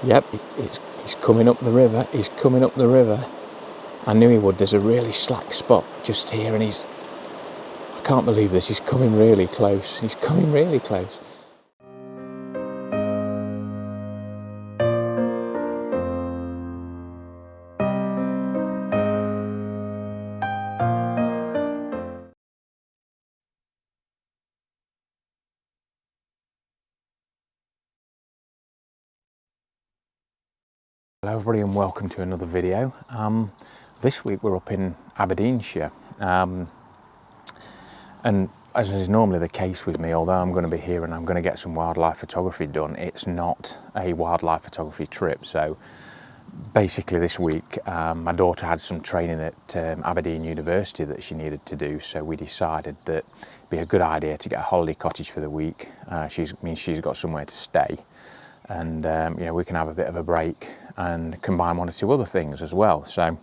Yep, he's coming up the river. He's coming up the river. I knew he would. There's a really slack spot just here, and I can't believe this. He's coming really close. He's coming really close. Hello everybody and welcome to another video. This week we're up in Aberdeenshire, and as is normally the case with me, although I'm going to be here and I'm going to get some wildlife photography done, it's not a wildlife photography trip. So basically this week my daughter had some training at Aberdeen University that she needed to do, so we decided that it'd be a good idea to get a holiday cottage for the week. She's got somewhere to stay, and you know, we can have a bit of a break and combine one or two other things as well. So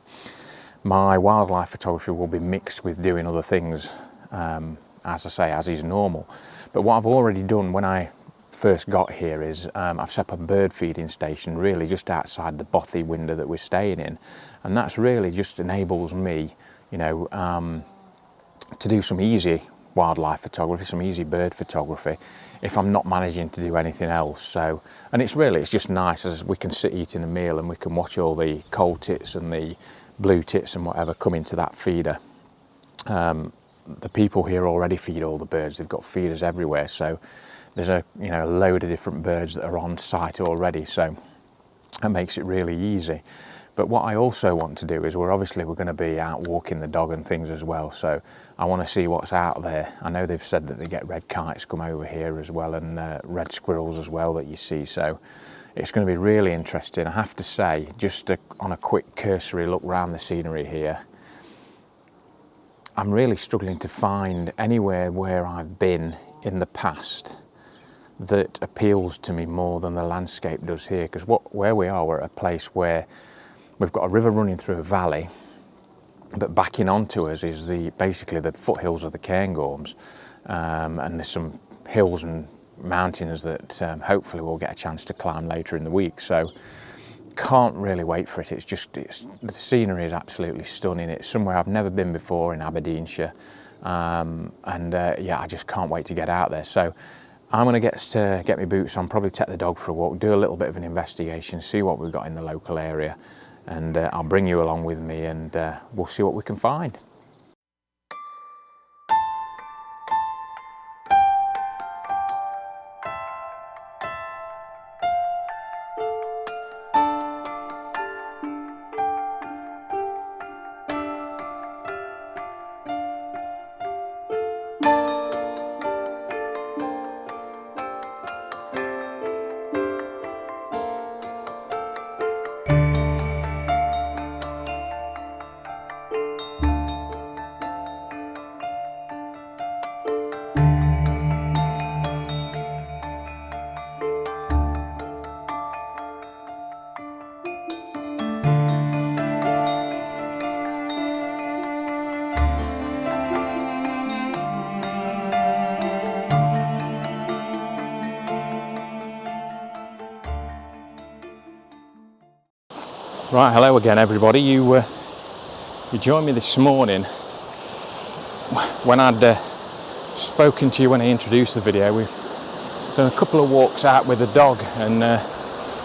my wildlife photography will be mixed with doing other things, as I say, as is normal. But what I've already done when I first got here is I've set up a bird feeding station really just outside the bothy window that we're staying in, and that's really just enables me, you know, to do some easy wildlife photography, some easy bird photography if I'm not managing to do anything else. So, and it's just nice as we can sit eating a meal and we can watch all the cold tits and the blue tits and whatever come into that feeder. The people here already feed all the birds. They've got feeders everywhere, so there's a load of different birds that are on site already, so that makes it really easy. But what I also want to do is we're going to be out walking the dog and things as well, so I want to see what's out there. I know they've said that they get red kites come over here as well, and red squirrels as well that you see, so it's going to be really interesting. I have to say, just on a quick cursory look around the scenery here, I'm really struggling to find anywhere where I've been in the past that appeals to me more than the landscape does here, because where we are, we're at a place where we've got a river running through a valley, but backing onto us is basically the foothills of the Cairngorms, and there's some hills and mountains that hopefully we'll get a chance to climb later in the week. So can't really wait for it. The scenery is absolutely stunning. It's somewhere I've never been before in Aberdeenshire, yeah, I just can't wait to get out there. So I'm going to get my boots on, probably take the dog for a walk, do a little bit of an investigation, see what we've got in the local area, and I'll bring you along with me, and we'll see what we can find. Right, hello again everybody. You joined me this morning when I'd spoken to you when I introduced the video. We've done a couple of walks out with the dog, and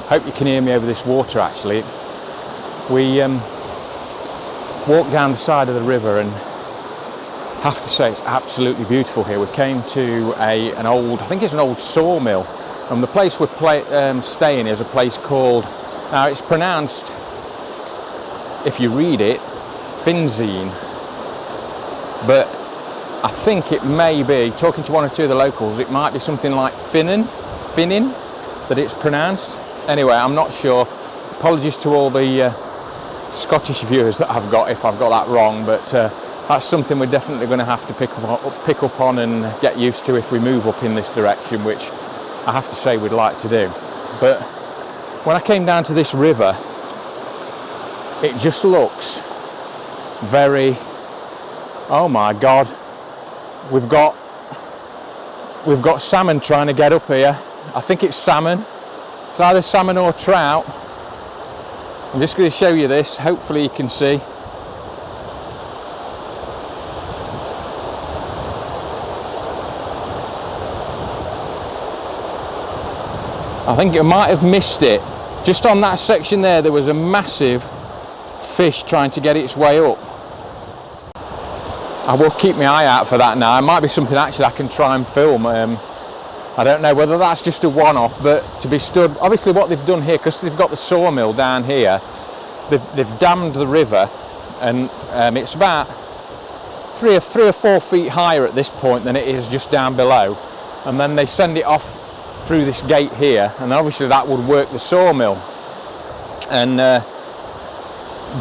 hope you can hear me over this water actually. We walked down the side of the river, and have to say it's absolutely beautiful here. We came to an old, I think it's an old sawmill, and the place we're staying is a place called, now it's pronounced, if you read it, Finzine, but I think it may be, talking to one or two of the locals, it might be something like Finnin that it's pronounced. Anyway, I'm not sure. Apologies to all the Scottish viewers that I've got if I've got that wrong, but that's something we're definitely going to have to pick up on and get used to if we move up in this direction, which I have to say we'd like to do. But when I came down to this river, it just looks very, oh my God, we've got salmon trying to get up here. I think it's salmon. It's either salmon or trout. I'm just going to show you this, hopefully you can see. I think I might have missed it. Just on that section there was a massive fish trying to get its way up. I will keep my eye out for that now. It might be something actually I can try and film. I don't know whether that's just a one-off, but to be stood, obviously what they've done here, because they've got the sawmill down here, they've dammed the river, and it's about 3 or 4 feet higher at this point than it is just down below, and then they send it off through this gate here, and obviously that would work the sawmill. And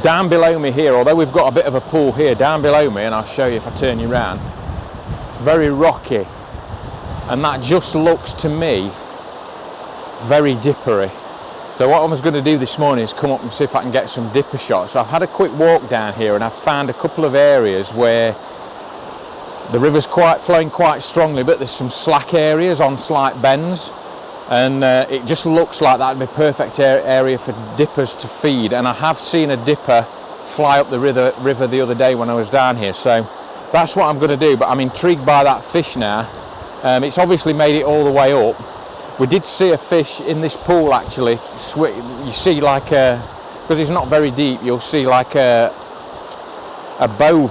down below me here, although we've got a bit of a pool here, down below me, and I'll show you if I turn you around, it's very rocky, and that just looks to me very dippery. So what I was going to do this morning is come up and see if I can get some dipper shots. So I've had a quick walk down here, and I've found a couple of areas where the river's flowing quite strongly, but there's some slack areas on slight bends, and it just looks like that'd be a perfect area for dippers to feed. And I have seen a dipper fly up the river the other day when I was down here, so that's what I'm going to do. But I'm intrigued by that fish now. It's obviously made it all the way up. We did see a fish in this pool actually. You see like because it's not very deep, you'll see like a bow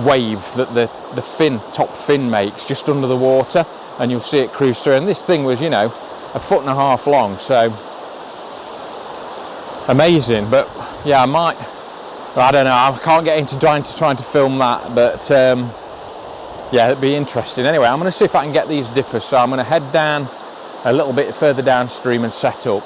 wave that the top fin makes just under the water, and you'll see it cruise through. And this thing was, you know, 1.5 foot long, so amazing. But yeah, I don't know, I can't get into trying to film that, but yeah, it'd be interesting. Anyway, I'm going to see if I can get these dippers, so I'm going to head down a little bit further downstream and set up.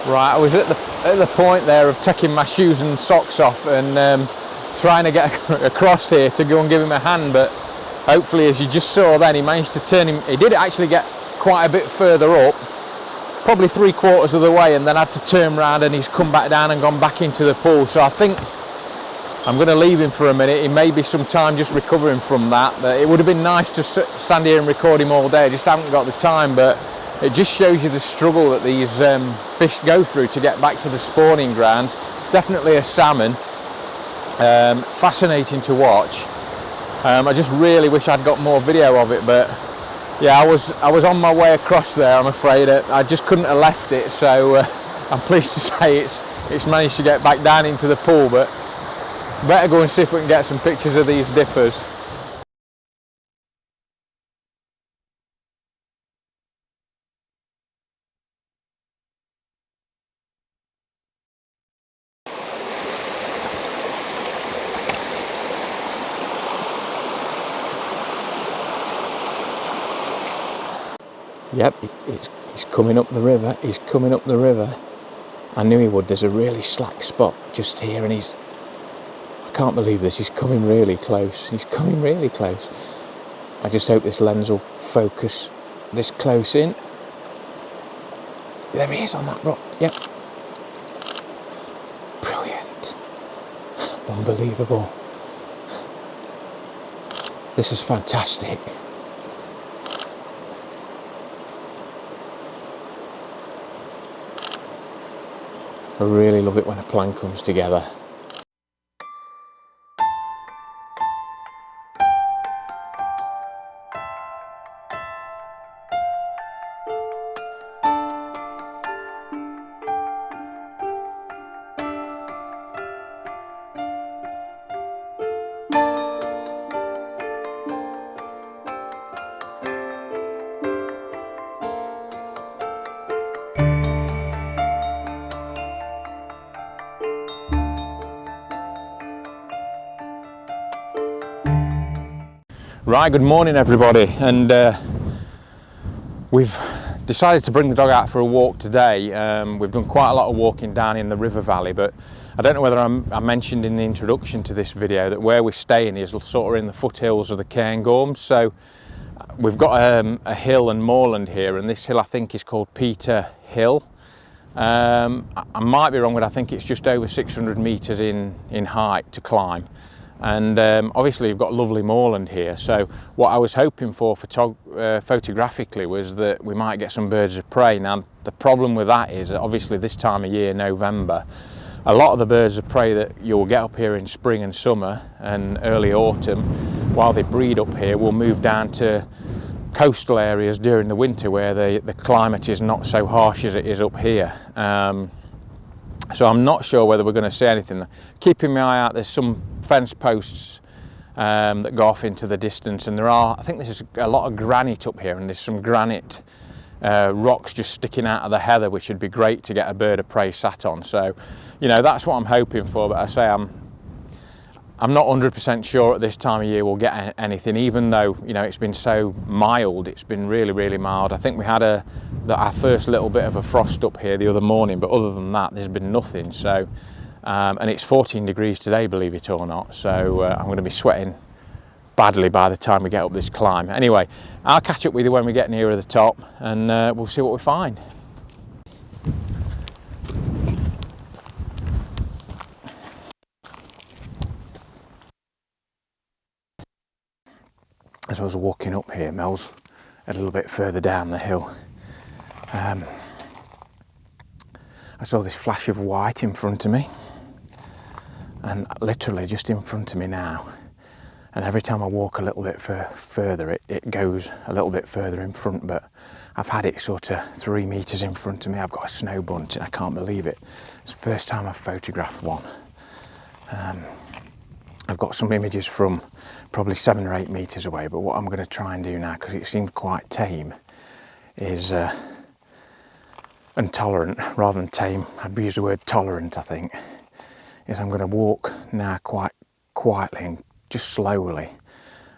Right, I was at the point there of taking my shoes and socks off and trying to get across here to go and give him a hand, but hopefully, as you just saw then, he managed to turn him. He did actually get quite a bit further up, probably 3/4 of the way, and then had to turn around, and he's come back down and gone back into the pool. So I think I'm going to leave him for a minute. He may be some time just recovering from that, but it would have been nice to stand here and record him all day. I just haven't got the time, but it just shows you the struggle that these fish go through to get back to the spawning grounds. Definitely a salmon. Fascinating to watch. I just really wish I'd got more video of it, but yeah, I was on my way across there. I'm afraid I just couldn't have left it, so I'm pleased to say it's managed to get back down into the pool. But better go and see if we can get some pictures of these dippers. Yep, he's coming up the river. He's coming up the river. I knew he would. There's a really slack spot just here, and I can't believe this. He's coming really close. He's coming really close. I just hope this lens will focus this close in. There he is on that rock. Yep. Brilliant. Unbelievable. This is fantastic. I really love it when a plan comes together. Right, good morning everybody, and we've decided to bring the dog out for a walk today. We've done quite a lot of walking down in the river valley, but I don't know whether I mentioned in the introduction to this video that where we're staying is sort of in the foothills of the Cairngorms. So we've got a hill and moorland here, and this hill I think is called Peter Hill. I might be wrong, but I think it's just over 600 metres in height to climb. And obviously you've got lovely moorland here, so what I was hoping for photographically was that we might get some birds of prey. Now the problem with that is that obviously this time of year, November, a lot of the birds of prey that you'll get up here in spring and summer and early autumn, while they breed up here, will move down to coastal areas during the winter where the climate is not so harsh as it is up here. So I'm not sure whether we're going to see anything. Keeping my eye out, there's some fence posts that go off into the distance, and I think there's a lot of granite up here, and there's some granite rocks just sticking out of the heather, which would be great to get a bird of prey sat on. So, you know, that's what I'm hoping for, but I say I'm not 100% sure at this time of year we'll get anything, even though, you know, it's been so mild. It's been really, really mild. I think we had our first little bit of a frost up here the other morning, but other than that, there's been nothing. So, and it's 14 degrees today, believe it or not. So I'm going to be sweating badly by the time we get up this climb. Anyway, I'll catch up with you when we get nearer the top, and we'll see what we find. As I was walking up here, Mel's a little bit further down the hill. I saw this flash of white in front of me, and literally just in front of me now. And every time I walk a little bit further, it goes a little bit further in front, but I've had it sort of 3 metres in front of me. I've got a snow bunting, I can't believe it. It's the first time I've photographed one. I've got some images from probably 7 or 8 metres away, but what I'm going to try and do now, because it seemed quite tame, is and tolerant rather than tame, I'd use the word tolerant, I think, is I'm going to walk now quite quietly and just slowly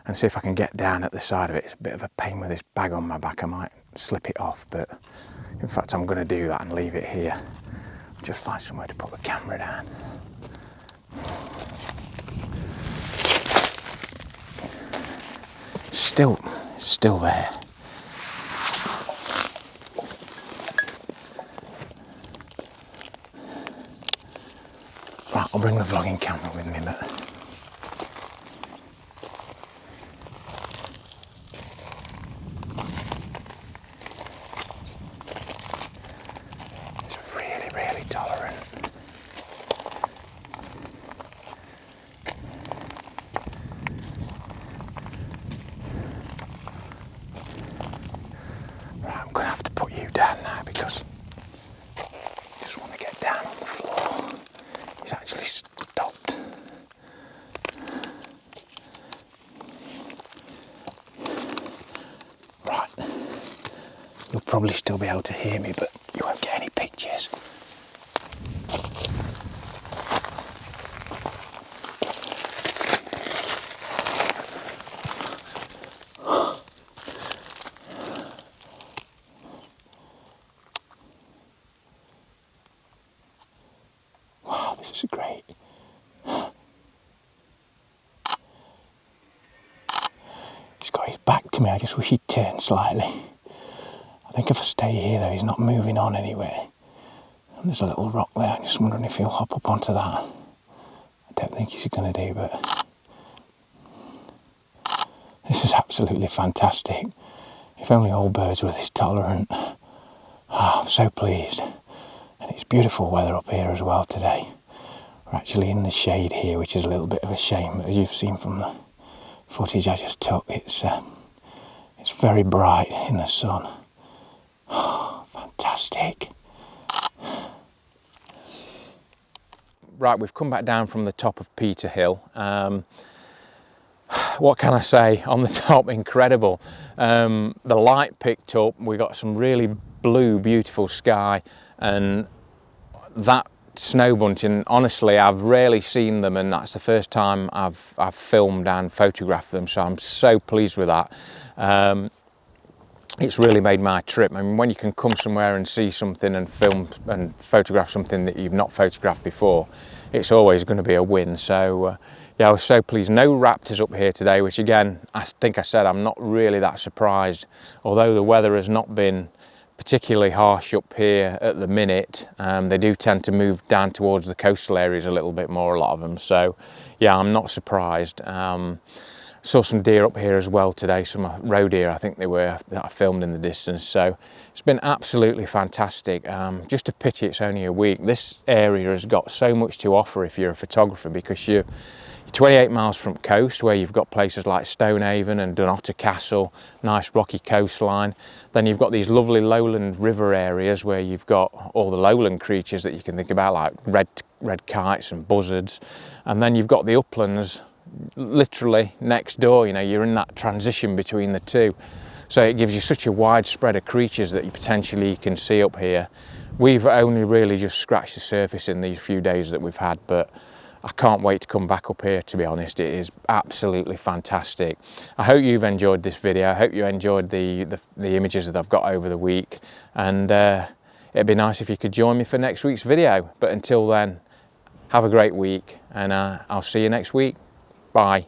and see if I can get down at the side of it. It's a bit of a pain with this bag on my back, I might slip it off, but in fact I'm going to do that and leave it here. Just find somewhere to put the camera down. Still there. Right, I'll bring the vlogging camera with me, but it's really, really tolerant. I'm going to have to put you down now because I just want to get down on the floor. He's actually stopped. Right. You'll probably still be able to hear me, but you won't get any pictures. This is great. He's got his back to me. I just wish he'd turn slightly. I think if I stay here though, he's not moving on anywhere. And there's a little rock there. I'm just wondering if he'll hop up onto that. I don't think he's going to do, but this is absolutely fantastic. If only all birds were this tolerant. Oh, I'm so pleased. And it's beautiful weather up here as well today. We're actually in the shade here, which is a little bit of a shame, but as you've seen from the footage I just took, it's very bright in the sun. Oh, fantastic. Right, we've come back down from the top of Peter Hill. What can I say? On the top, incredible. The light picked up, we got some really blue, beautiful sky, and that snow bunting, honestly, I've rarely seen them, and that's the first time I've filmed and photographed them, so I'm so pleased with that. It's really made my trip. I mean, when you can come somewhere and see something and film and photograph something that you've not photographed before, it's always going to be a win. So yeah, I was so pleased. No raptors up here today, which again, I think I said I'm not really that surprised, although the weather has not been particularly harsh up here at the minute. They do tend to move down towards the coastal areas a little bit more, a lot of them. So yeah, I'm not surprised. Saw some deer up here as well today, some roe deer I think they were, that I filmed in the distance. So it's been absolutely fantastic. Just a pity it's only a week. This area has got so much to offer if you're a photographer, because you're 28 miles from coast, where you've got places like Stonehaven and Dunnottar Castle, nice rocky coastline. Then you've got these lovely lowland river areas where you've got all the lowland creatures that you can think about, like red kites and buzzards. And then you've got the uplands literally next door. You know, you're in that transition between the two. So it gives you such a wide spread of creatures that you potentially can see up here. We've only really just scratched the surface in these few days that we've had, but I can't wait to come back up here, to be honest. It is absolutely fantastic. I hope you've enjoyed this video. I hope you enjoyed the images that I've got over the week. And it'd be nice if you could join me for next week's video. But until then, have a great week, and I'll see you next week. Bye.